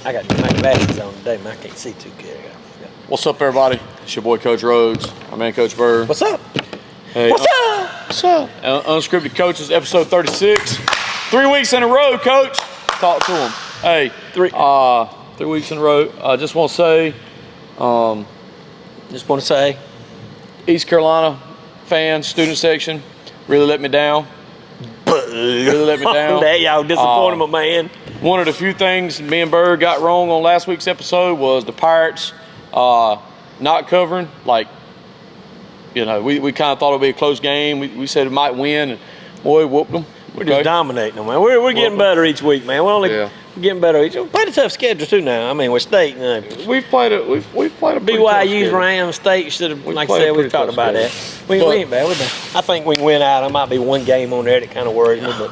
I got my glasses on today, man. I can't see too good. What's up, everybody? It's your boy, Coach Rhodes. My man, Coach Bird. What's up? Hey, What's up? What's up? Unscripted Coaches, episode 36. 3 weeks in a row, Coach. Talk to him. Hey, 3 weeks in a row. I just want to say, East Carolina fans, student section, really let me down. Really let me down. That y'all disappointed my man. One of the few things me and Bird got wrong on last week's episode was the Pirates not covering. Like, you know, we kind of thought it would be a close game. We said it might win, and boy, whooped them. We're just dominating them, man. We're getting better each week, man. We're getting better each week. We played a tough schedule, too, now. I mean, we're state. We've played a BYU's Rams State should have, like I said, we've talked about that. We ain't bad. I think we can win out. There might be one game on there that kind of worries me, but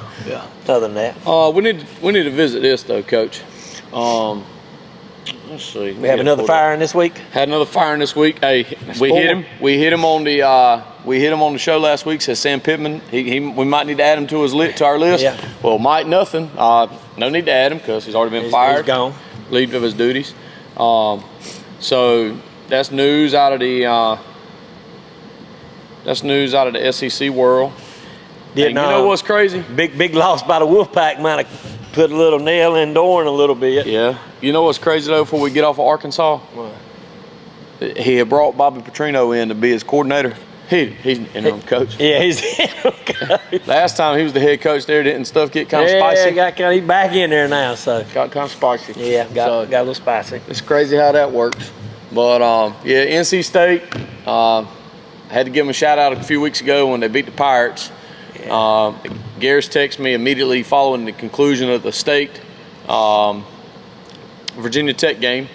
other than that. We need to visit this, though, Coach. Let's see. We have another firing this week. Had another firing this week. Hey, we hit him. We hit him on the show last week. Said Sam Pittman. We might need to add him to our list. Yeah. Well, might nothing. No need to add him because he's already been fired. He's gone. Leave of his duties. So that's news out of the SEC world. And you know what's crazy? Big loss by the Wolfpack might have put a little nail in the door in a little bit. Yeah. You know what's crazy, though, before we get off of Arkansas? What? He had brought Bobby Petrino in to be his coordinator. He's interim coach. Yeah, he's the interim coach. Last time he was the head coach there, didn't stuff get kind of spicy? Yeah, he's back in there now, so. Got kind of spicy. Yeah, got a little spicy. It's crazy how that works. But, NC State, had to give them a shout-out a few weeks ago when they beat the Pirates. Yeah. Garris texted me immediately following the conclusion of the state Virginia Tech game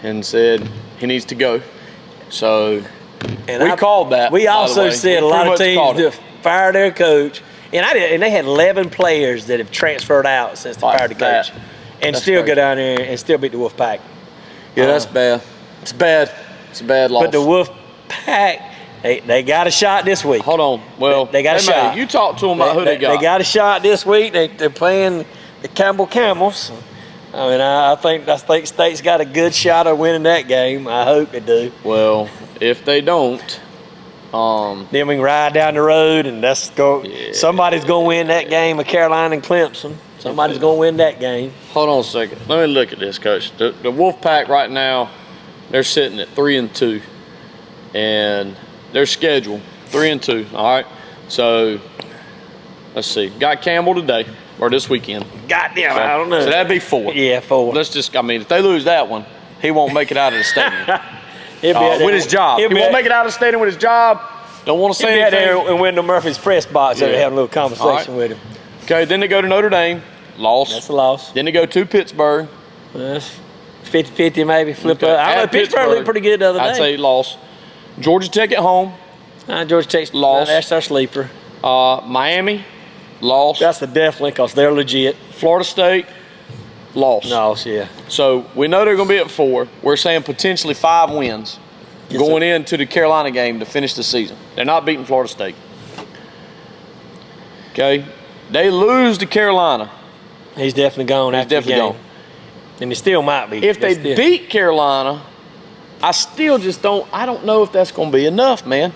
and said he needs to go. So we called that. We also said a lot of teams to fire their coach. And they had 11 players that have transferred out since they fired the coach. And still go down there and still beat the Wolfpack. Yeah, that's bad. It's bad. It's a bad loss. But the Wolfpack, they got a shot this week. Hold on. Well, they got a shot. You talk to them about who they got. They got a shot this week. They're playing the Campbell Camels. I mean, I think State's got a good shot of winning that game. I hope they do. Well, if they don't, then we can ride down the road and somebody's going to win that game of Carolina and Clemson. Somebody's going to win that game. Hold on a second. Let me look at this, Coach. The Wolfpack right now, they're sitting at 3-2, and their schedule 3-2. All right. So let's see. Got Campbell today. Or this weekend. Goddamn, I don't know. So that'd be 4. Yeah, 4. If they lose that one, he won't make it out of the stadium. With his job. He won't make it out of the stadium with his job. Don't want to say anything. He'll be out there in Wendell Murphy's press box and have a little conversation with him. Okay, then they go to Notre Dame. Loss. That's a loss. Then they go to Pittsburgh. 50-50 maybe. Flip up. I know Pittsburgh looked pretty good the other day. I'd say loss. Georgia Tech at home. Georgia Tech's loss. That's our sleeper. Miami. Loss. That's definitely because they're legit. Florida State, loss. Loss, yeah. So we know they're going to be at 4. We're saying potentially 5 wins going into the Carolina game to finish the season. They're not beating Florida State. Okay? They lose to Carolina. He's definitely gone after the game. Gone. And he still might be. If they beat Carolina, I don't know if that's going to be enough, man.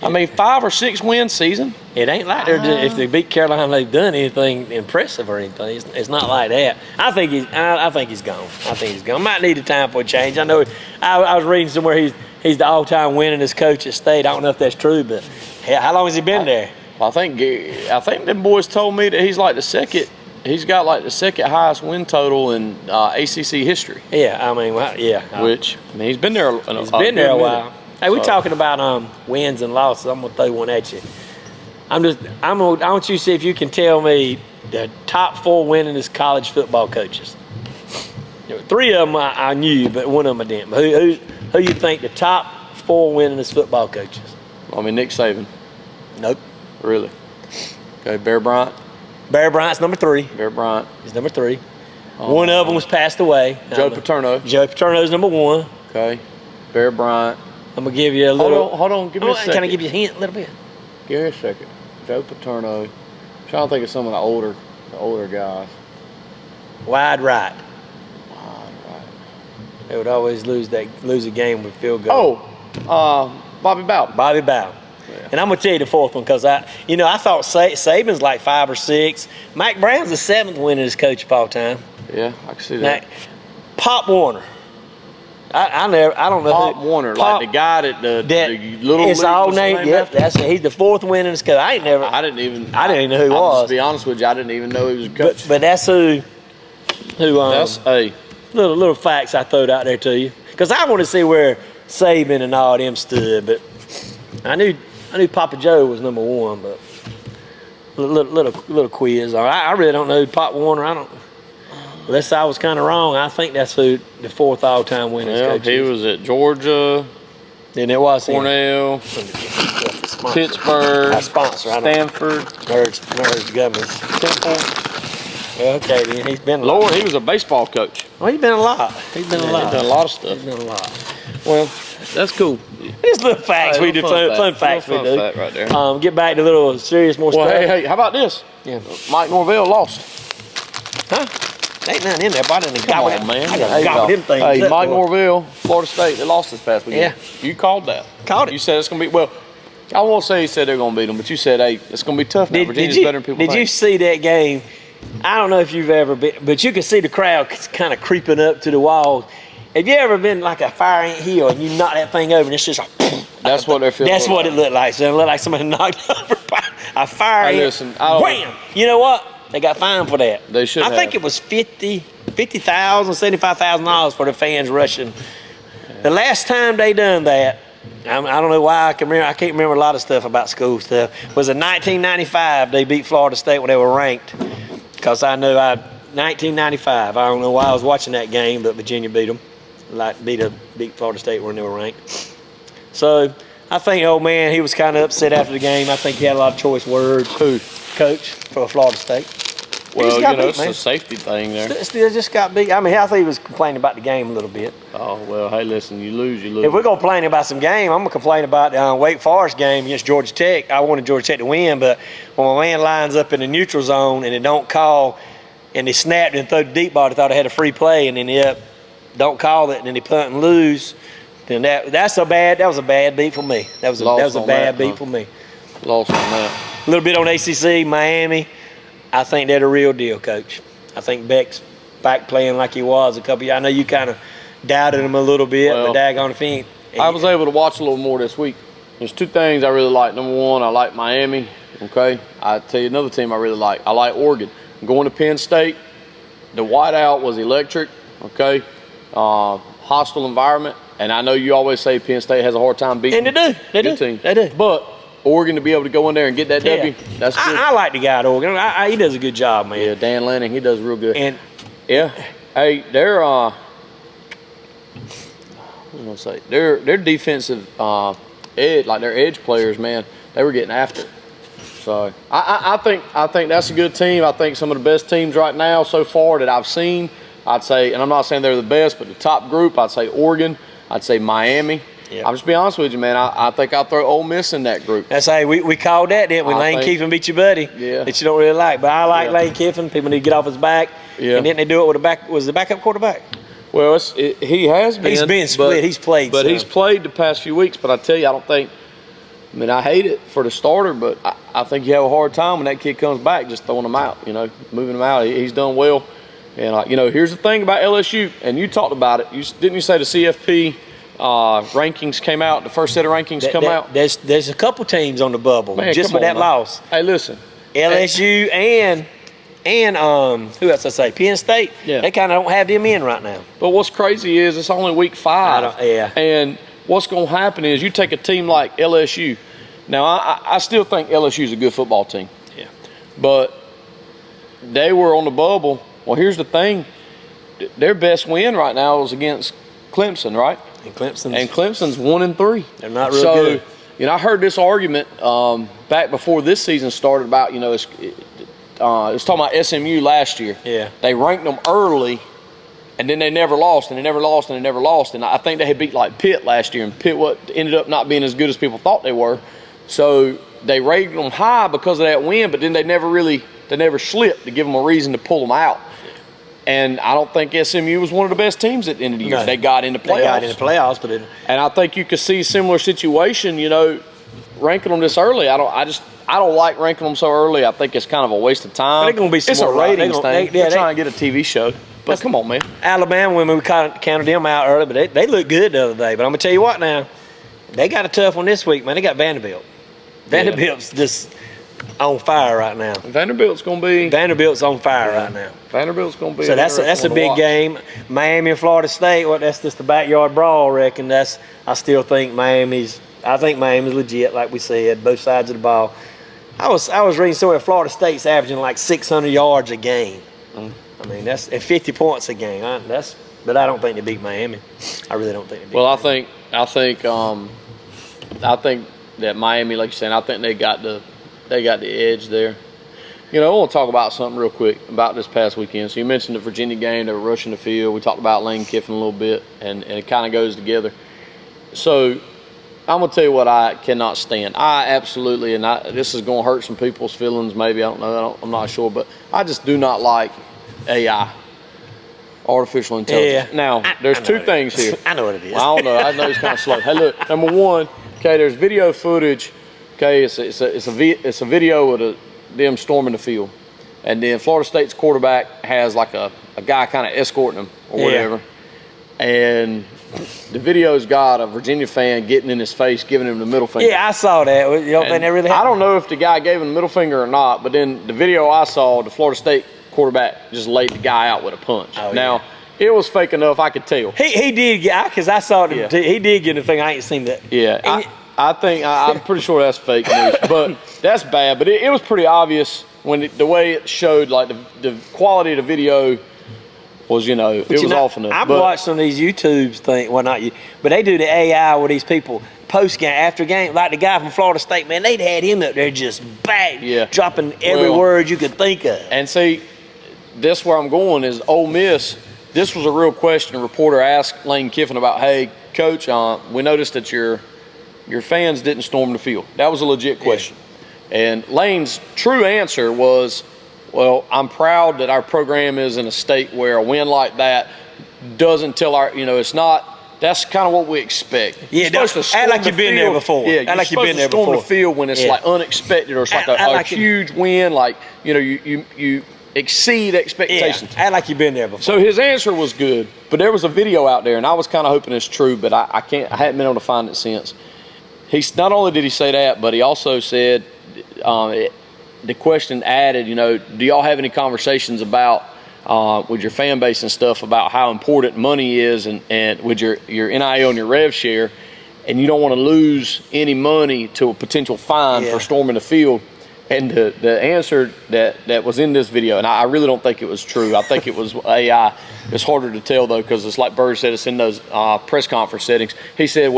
I mean, 5 or 6 win season. It ain't like if they beat Carolina, they've done anything impressive or anything. It's not like that. I think he's gone. Might need a time for a change. I know. I was reading somewhere he's the all-time winningest coach at State. I don't know if that's true, but how long has he been there? Well, I think them boys told me that he's like the second. He's got like the second highest win total in ACC history. Yeah, I mean, Which he's been there. He's been there a while. Hey, we're talking about wins and losses. I'm gonna throw one at you. I want you to see if you can tell me the top 4 winningest college football coaches. 3 of them I knew, but one of them I didn't. Who you think the top 4 winningest football coaches? I mean, Nick Saban. Nope. Really? Okay, Bear Bryant. Bear Bryant's number 3. Bear Bryant. He's number 3. One of them was passed away. Joe Paterno. Joe Paterno's number 1. Okay. Bear Bryant. I'm going to give you a little. Hold on. Give me a second. Can I give you a hint a little bit? Give me a second. Joe Paterno. I'm trying to think of some of the older guys. Wide right. They would always lose a game with field goal. Bobby Bowden. Bobby Bowden. Yeah. And I'm gonna tell you the fourth one because I thought Saban's like 5 or 6. Mike Brown's the 7th winningest coach of all time. Yeah, I can see that. Now, Pop Warner. I don't know. Pop Warner, like the guy that the little it's league all was named. Yep, he's the 4th winningest coach. I didn't even know who he was. To be honest with you, I didn't even know he was a coach. But that's who. That's little facts I throwed out there to you because I want to see where Saban and all them stood. But I knew Papa Joe was number 1. But little quiz. I really don't know who Pop Warner. I don't. Unless I was kind of wrong, I think that's who the 4th all-time winningest coach he is. was at Georgia. Then it was Cornell, Pittsburgh, Stanford, Nerds Gummies. Temple. Okay, then he's been. Lord, he was a baseball coach. Well, he's been a lot. He's done a lot of stuff. He's done a lot. Well, that's cool. These little facts we do, fun facts we do. Fact right there. Get back to a little serious, more stuff. Hey, how about this? Yeah. Mike Norvell lost. Huh? Ain't nothing in there, but I didn't Come on, man. I got them things. Hey, Mike Norvell, Florida State, they lost this past weekend. Yeah. You called that. Called it. You said it's going to be, well, I won't say you said they're going to beat them, but you said, hey, it's going to be tough now. Virginia's better than people think. Did you see that game? I don't know if you've ever been, but you can see the crowd kind of creeping up to the walls. Have you ever been like a fire ant hill and you knock that thing over and it's just like, that's what they're feeling. That's what it looked like. So it looked like somebody knocked over a fire ant. Listen, wham! You know what? They got fined for that. They should I think it was $50,000, $75,000 for the fans rushing. The last time they done that, I don't know why I can't remember a lot of stuff about school stuff. Was in 1995 they beat Florida State when they were ranked. Because 1995. I don't know why I was watching that game, but Virginia beat them. Beat Florida State when they were ranked. So I think, old man, he was kind of upset after the game. I think he had a lot of choice words. Who? Coach for Florida State. Well, it's a safety thing there. Still just got beat. I mean, I think he was complaining about the game a little bit. Oh, well, hey, listen, you lose, you lose. If we're going to complain about some game, I'm going to complain about the Wake Forest game against Georgia Tech. I wanted Georgia Tech to win, but when my man lines up in the neutral zone and they don't call, and they snapped and threw the deep ball, they thought they had a free play, and then don't call it, and then they punt and lose, then that was a bad beat for me. That was a bad beat for me. Lost on that. A little bit on ACC, Miami. I think they're the real deal, Coach. I think Beck's back playing like he was a couple years. I know you kind of doubted him a little bit, but daggone if he ain't. I was able to watch a little more this week. There's 2 things I really like. Number 1, I like Miami. Okay, I tell you another team I really like. I like Oregon. I'm going to Penn State. The whiteout was electric. Okay, hostile environment, and I know you always say Penn State has a hard time beating. And they do. Team. They do. But Oregon to be able to go in there and get that W, that's good. I like the guy at Oregon. He does a good job, man. Yeah, Dan Lanning, he does real good. And yeah, hey, their defensive edge, like their edge players, man, they were getting after it. So I think that's a good team. I think some of the best teams right now so far that I've seen, I'd say, and I'm not saying they're the best, but the top group, I'd say Oregon, I'd say Miami. Yep. I'll just be honest with you, man. I think I'll throw Ole Miss in that group. That's how we called that, didn't we? Lane Kiffin beat your buddy that you don't really like. But I like Lane Kiffin. People need to get off his back. Yeah. And didn't they do it with was the backup quarterback? Well, he has been. He's been split. He's played. But he's played the past few weeks. But I tell you, I hate it for the starter, but I think you have a hard time when that kid comes back just throwing him out, moving him out. He's done well. And, here's the thing about LSU, and you talked about it. Didn't you say the CFP rankings came out, the first set of rankings come out? There's a couple teams on the bubble just for that loss. Hey, listen. LSU and who else I say? Penn State. Yeah. They kind of don't have them in right now. But what's crazy is it's only week 5. And what's going to happen is you take a team like LSU. Now, I still think LSU is a good football team. Yeah. But they were on the bubble. Well, here's the thing. Their best win right now is against Clemson, right? And Clemson's 1-3. They're not real good. I heard this argument back before this season started about, it was talking about SMU last year. Yeah. They ranked them early, and then they never lost, and they never lost, and they never lost. And I think they had beat like Pitt last year, and Pitt ended up not being as good as people thought they were. So they rated them high because of that win, but then they never slipped to give them a reason to pull them out. And I don't think SMU was one of the best teams at the end of the year. No. They got into playoffs. They got in the playoffs, but And I think you could see a similar situation, ranking them this early. I don't like ranking them so early. I think it's kind of a waste of time. They're gonna be It's a smart, right? ratings thing. They're Trying to get a TV show. But come on, man. Alabama, when we counted them out early, but they looked good the other day. But I'm gonna tell you what now, they got a tough one this week, man. They got Vanderbilt. Vanderbilt's just on fire right now. Vanderbilt's going to be. Vanderbilt's on fire right now. Vanderbilt's going to be. So that's a big game. Miami and Florida State. Well, that's just a backyard brawl, I reckon. I still think Miami's legit, like we said, both sides of the ball. I was reading somewhere Florida State's averaging like 600 yards a game. I mean, that's at 50 points a game. But I don't think they beat Miami. I really don't think they beat. Well, Miami. I think that Miami, like you're saying, I think they got the edge there. I want to talk about something real quick about this past weekend. So you mentioned the Virginia game, they were rushing the field. We talked about Lane Kiffin a little bit, and it kind of goes together. So I'm going to tell you what I cannot stand. I absolutely, this is going to hurt some people's feelings maybe, I don't know, I'm not sure, but I just do not like AI, artificial intelligence. Yeah. Now, there's two things here. I know what it is. Well, I don't know. I know it's kind of slow. Hey, look, number one, okay, there's video footage. Okay, it's a video of them storming the field, and then Florida State's quarterback has like a guy kind of escorting him or whatever, and the video's got a Virginia fan getting in his face, giving him the middle finger. Yeah, I saw that. You don't think that really happened? I don't know if the guy gave him the middle finger or not, but then the video I saw, the Florida State quarterback just laid the guy out with a punch. Now, it was fake enough, I could tell. He did get, because I saw it. Yeah. He did get the thing. I ain't seen that. Yeah, I'm pretty sure that's fake news, but that's bad. But it was pretty obvious when the way it showed, like the quality of the video was, it was off enough. I've watched some of these YouTubes thing, well, not you, but they do the AI with these people post game, after game, like the guy from Florida State, man. They'd had him up there just dropping every word you could think of. And see, this where I'm going is Ole Miss. This was a real question. A reporter asked Lane Kiffin about, hey, Coach, we noticed that your fans didn't storm the field. That was a legit question. Yeah. And Lane's true answer was, well, I'm proud that our program is in a state where a win like that doesn't tell it's not, that's kind of what we expect. Yeah, act like you've been there before. Yeah, act like you've been there before. Storm the field when it's like unexpected or it's like a huge win, like, you exceed expectations. Yeah, act like you've been there before. So his answer was good, but there was a video out there, and I was kind of hoping it's true, but I hadn't been able to find it since. Not only did he say that, but he also said, the question added, do y'all have any conversations about with your fan base and stuff about how important money is and with your NIL and your rev share, and you don't want to lose any money to a potential fine for storming the field. And the answer that was in this video, and I really don't think it was true. I think it was AI. It's harder to tell, though, because it's like Bird said, it's in those press conference settings. He said,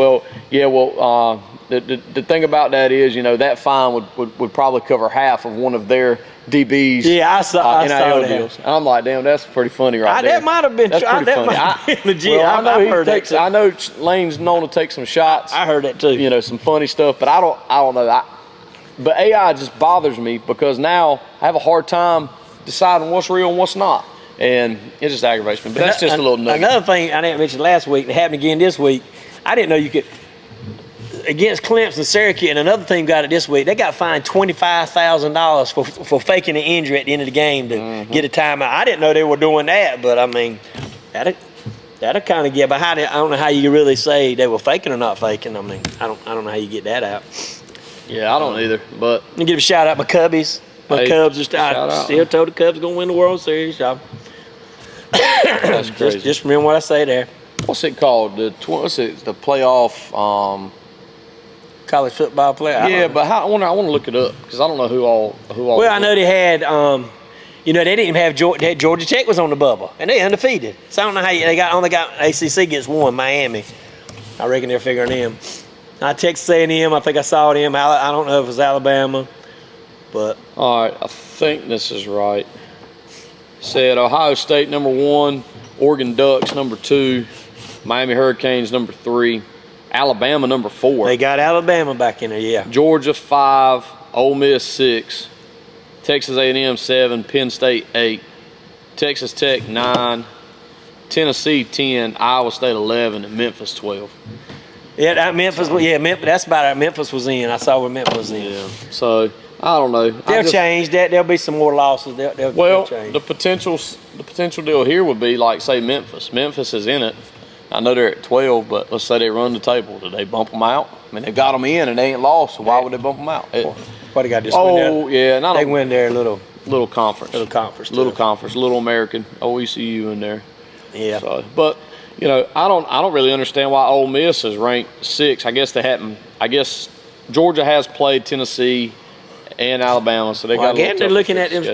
the thing about that is, that fine would probably cover half of one of their DB's NIL deals. And I'm like, damn, that's pretty funny there. That might have been true. That's pretty funny. Legit. Well, I know Lane's known to take some shots. I heard that, too. Some funny stuff, but I don't know. But AI just bothers me because now I have a hard time deciding what's real and what's not. And it just aggravates me. But that's just a little nugget. Another thing I didn't mention last week that happened again this week, I didn't know you could, against Clemson, Syracuse, and another team got it this week, they got fined $25,000 for faking an injury at the end of the game to get a timeout. I didn't know they were doing that, but I mean, that'll kind of get behind it. I don't know how you really say they were faking or not faking. I mean, I don't know how you get that out. Yeah, I don't either. But you give a shout out my Cubbies. My Cubs are still told the Cubs going to win the World Series. That's crazy. Just remember what I say there. What's it called? The playoff college football playoff. Yeah, but I want to look it up because I don't know who all. Well, I know they had. They didn't even have Georgia Tech was on the bubble and they undefeated. So I don't know how they only got ACC gets one, Miami. I reckon they're figuring them. Texas A&M, I think I saw them. I don't know if it was Alabama, but. All right, I think this is right. Said Ohio State number 1, Oregon Ducks number 2, Miami Hurricanes number 3, Alabama number 4. They got Alabama back in there, yeah. Georgia 5, Ole Miss 6, Texas A&M 7, Penn State 8, Texas Tech 9, Tennessee 10, Iowa State 11, and Memphis 12. Yeah, that Memphis. Yeah, Memphis. That's about it. Memphis was in. I saw where Memphis was in. Yeah. So I don't know. They'll change that. There'll be some more losses. They'll change. The potential deal here would be like, say, Memphis. Memphis is in it. I know they're at 12, but let's say they run the table. Do they bump them out? I mean, they got them in and they ain't lost, so why would they bump them out? What they got? Just win Oh, yeah. And they win their little conference. Little conference. Little American. OECU in there. Yeah. So, but, you know, I don't really understand why Ole Miss is ranked 6. I guess they hadn't. I guess Georgia has played Tennessee and Alabama, so they got. Again, they're looking at them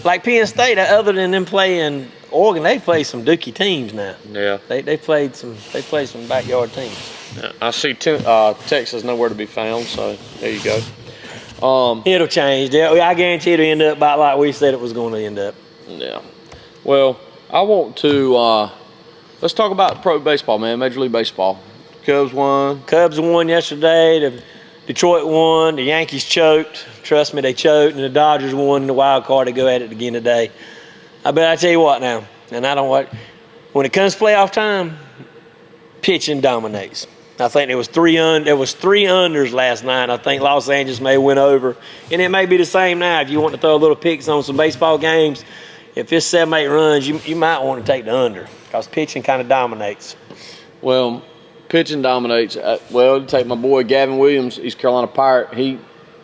like Penn State. Other than them playing Oregon, they play some dookie teams now. Yeah. They played some backyard teams. Yeah, I see Texas nowhere to be found, so there you go. It'll change. I guarantee it'll end up about like we said it was going to end up. Yeah. Well, I want to let's talk about pro baseball, man. Major League Baseball. Cubs won. Cubs won yesterday. The Detroit won. The Yankees choked. Trust me, they choked. And the Dodgers won in the wild card. They go at it again today. I tell you what now, and I don't want. When it comes to playoff time, pitching dominates. I think there was three unders last night. I think Los Angeles may win over, and it may be the same now. If you want to throw a little picks on some baseball games, if it's 7-8 runs, you might want to take the under because pitching kind of dominates. Well, pitching dominates. Well, take my boy Gavin Williams, East Carolina Pirate.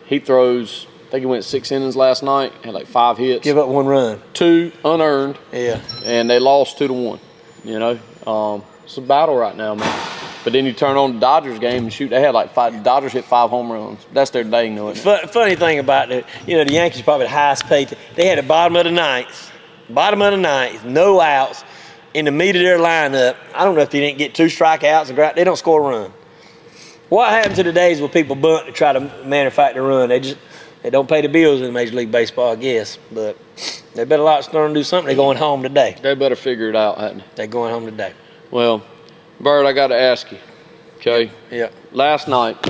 He throws. I think he went 6 innings last night. Had like 5 hits. Give up 1 run. 2 unearned. Yeah. And they lost 2-1. You know, it's a battle right now, man. But then you turn on the Dodgers game and shoot. They had like 5. The Dodgers hit 5 home runs. That's their day, you know. Funny thing about it, you know, the Yankees probably the highest paid. They had the bottom of the ninth, no outs, in the meat of their lineup. I don't know if they didn't get 2 strikeouts and they don't score a run. What happened to the days where people bunt to try to manufacture a run? They don't pay the bills in Major League Baseball, I guess. But they better like starting to do something. They're going home today. They better figure it out, hadn't they? They're going home today. Well, Bird, I got to ask you, okay? Yeah. Last night,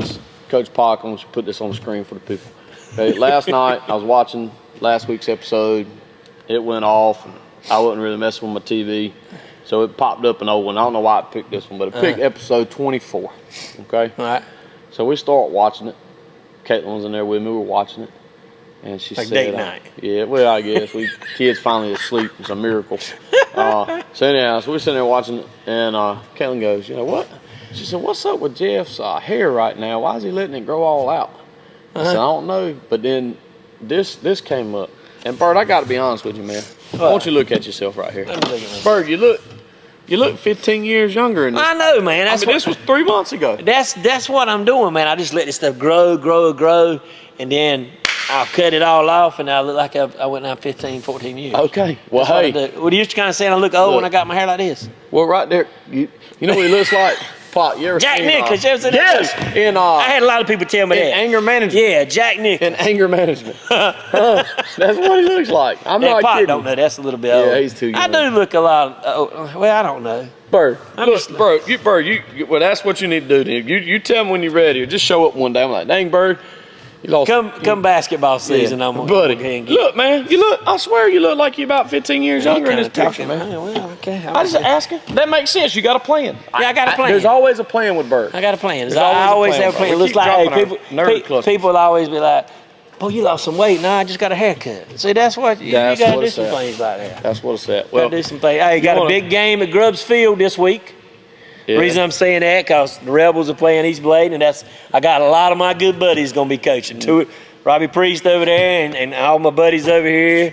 Coach Pock, I'm going to put this on the screen for the people. Okay, last night, I was watching last week's episode. It went off, and I wasn't really messing with my TV. So it popped up an old one. I don't know why I picked this one, but it picked episode 24, okay? All right. So we start watching it. Caitlin was in there with me. We were watching it. And she like said, date night. Yeah, well, I guess. Kids finally asleep. It's a miracle. So anyhow, so we're sitting there watching it, and Caitlin goes, you know what? She said, what's up with Jeff's hair right now? Why is he letting it grow all out? I said, I don't know. But then this came up. And, Bird, I got to be honest with you, man. Why don't you look at yourself right here? Bird, you look 15 years younger in this. I know, man. This was 3 months ago. That's what I'm doing, man. I just let this stuff grow, and then I'll cut it all off, and I look like I went down 15, 14 years. Okay. Well, That's hey. What you used to kind of saying I look old when I got my hair like this? Well, right there, you know what he looks like? Pop, you ever Jack seen Nicklaus. yes, in I had a lot of people tell me that. anger management. Yeah, Jack Nicklaus. In anger management. That's what he looks like. I'm not Pop kidding. don't know. That's a little bit old. Yeah, he's too young. I do look a lot. Well, I don't know. Bird, well, that's what you need to do. Then. You tell me when you're ready. Or just show up one day. I'm like, dang, Bird, you lost. Come basketball season. Yeah. I'm gonna buddy. go ahead and get. Look, man, I swear you look like you're about 15 years younger in this picture, man. Well, okay. I just asking. That makes sense. You got a plan. Yeah, I got a plan. There's always a plan with Bird. I got a plan. There's I always have a Bird. plan. It We looks keep like dropping our nerd people will always be like, "Boy, you lost some weight." No, I just got a haircut. See, that's what you got to do some things like that. That's what it's at. Well, do some things. Hey, got a big game at Grubbs Field this week. Yeah. The reason I'm saying that because the Rebels are playing East Blade, and I got a lot of my good buddies going to be coaching. Robbie Priest over there, and all my buddies over here.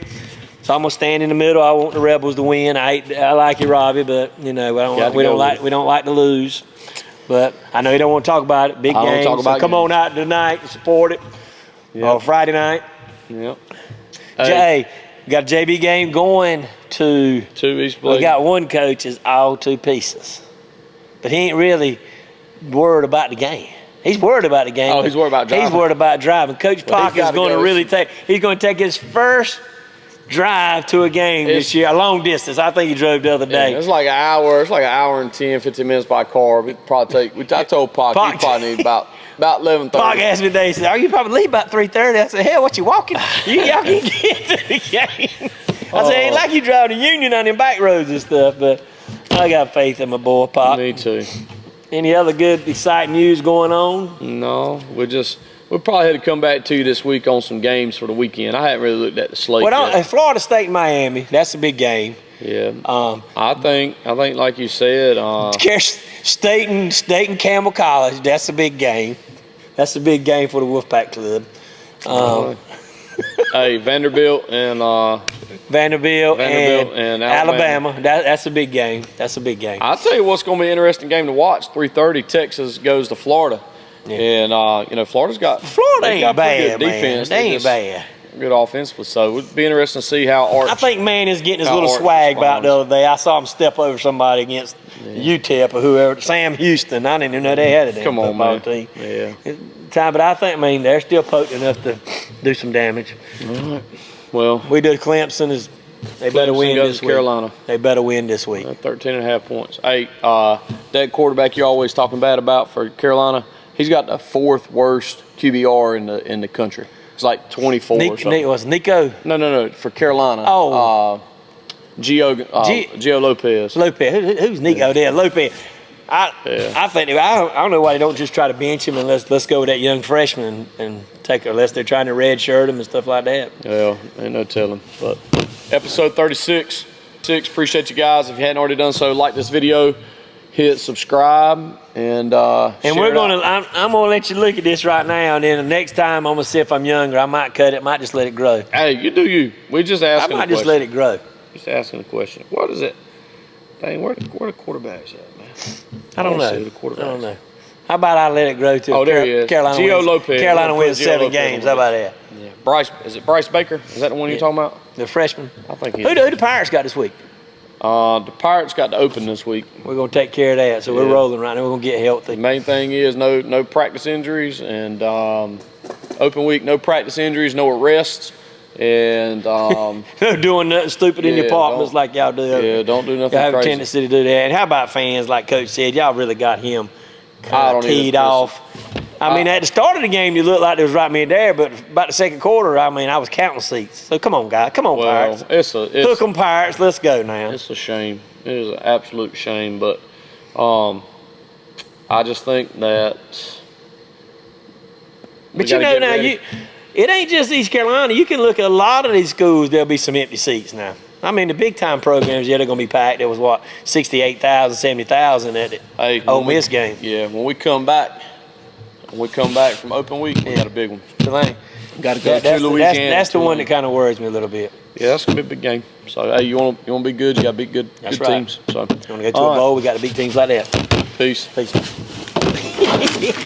So I'm gonna stand in the middle. I want the Rebels to win. I like you, Robbie, but you know we don't like to lose. But I know you don't want to talk about it. Big game. So come on out tonight and support it. Yep. Friday night. Yep. Jay, we got a JV game going to East Blade. We got one coach is all 2 pieces, but he ain't really worried about the game. He's worried about the game. Oh, he's worried about driving. He's worried about driving. Coach Pock is going to really he's going to take his first drive to a game this year, a long distance. I think he drove the other day. It's like an hour. It's like an hour and 10, 15 minutes by car. We probably take. I told Pock he probably need about 11:30. Pock asked me today, he said, "Are you probably leave about 3:30?" I said, "Hell, what you walking? Y'all can get to the game." I said, ain't like you driving a Union on them back roads and stuff, but I got faith in my boy, Pop. Me too. Any other good, exciting news going on? No, we'll probably have to come back to you this week on some games for the weekend. I haven't really looked at the slate yet. Florida State and Miami, that's a big game. Yeah. I think like you said, State and Campbell College, that's a big game. That's a big game for the Wolfpack Club. Hey, Vanderbilt and Alabama. That's a big game. That's a big game. I'll tell you what's going to be an interesting game to watch. 3:30, Texas goes to Florida. Yeah. And, Florida ain't bad, defense. They ain't bad. Good offensively. So it would be interesting to see how Arch. I think Man is getting his little swag back the other day. I saw him step over somebody against UTEP or whoever. Sam Houston. I didn't even know they had a damn football team. Yeah. But I think, they're still potent enough to do some damage. All right. Well, we do Clemson. They better win this week. Carolina. They better win this week. 13.5 points. Hey, that quarterback you're always talking bad about for Carolina, he's got the 4th worst QBR in the country. It's like 24 or something. Was Nico? No. For Carolina. Oh. Gio Lopez. Lopez. Who's Nico there? Lopez. I think I don't know why they don't just try to bench him and let's go with that young freshman and take it, unless they're trying to redshirt him and stuff like that. Well, ain't no telling. But episode 36. Appreciate you guys. If you hadn't already done so, like this video, hit subscribe, and we're gonna. I'm gonna let you look at this right now, and then the next time I'm gonna see if I'm younger. I might cut it. Might just let it grow. Hey, you do you. We just asking. I might just let it grow. Just asking a question. What is it? Dang, where the quarterbacks at, man? I don't know. How about I let it grow too? Oh, there he is. Gio Lopez. Carolina wins 7 games. How about that? Yeah. Is it Bryce Baker? Is that the one you're talking about? The freshman. I think Who the Pirates got this week? The Pirates got to open this week. We're gonna take care of that. So we're rolling right now. We're gonna get healthy. The main thing is no practice injuries, and open week, no practice injuries, no arrests, and no doing nothing stupid in the apartments like y'all do. Yeah, don't do nothing. Y'all have crazy. a tendency to do that. And how about fans? Like Coach said, y'all really got him teed off. At the start of the game, you looked like there was right me there, but about the second quarter, I was counting seats. So come on, guys. Come on, Pirates. Hook 'em, Pirates. Let's go now. It's a shame. It is an absolute shame, but I just think that. But it ain't just East Carolina. You can look at a lot of these schools. There'll be some empty seats now. The big time programs, they're going to be packed. There was 68,000, 70,000 at the Ole Miss game. Yeah, when we come back from open week, we got a big one. Got to go to Louisiana. That's the one that kind of worries me a little bit. Yeah, that's gonna be a big game. So hey, you want to be good? You got to beat good teams. So you want to go to a bowl? We got to beat teams like that. Peace.